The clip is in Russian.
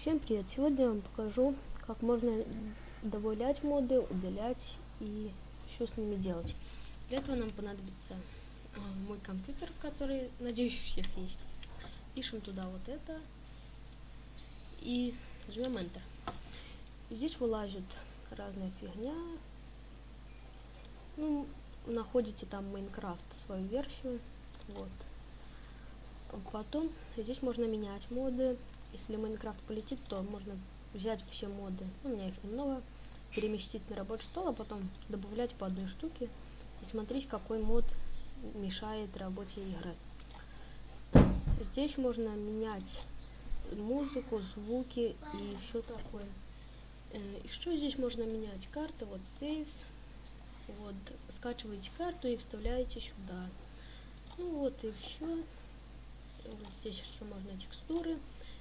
Всем привет! Сегодня я вам покажу, как можно добавлять моды, удалять и что с ними делать. Для этого нам понадобится мой компьютер, который, надеюсь, у всех есть. Пишем туда вот это и жмем Enter. Здесь вылазит разная фигня. Находите там Minecraft свою версию. Вот. Потом здесь можно менять моды. Если Майнкрафт полетит, то можно взять все моды, у меня их немного, переместить на рабочий стол, а потом добавлять по одной штуке и смотреть, какой мод мешает работе игры. Здесь можно менять музыку, звуки и все такое. И что здесь можно менять? Карты, вот saves, вот, скачиваете карту и вставляете сюда. Ну вот и все. Здесь еще можно текстуры.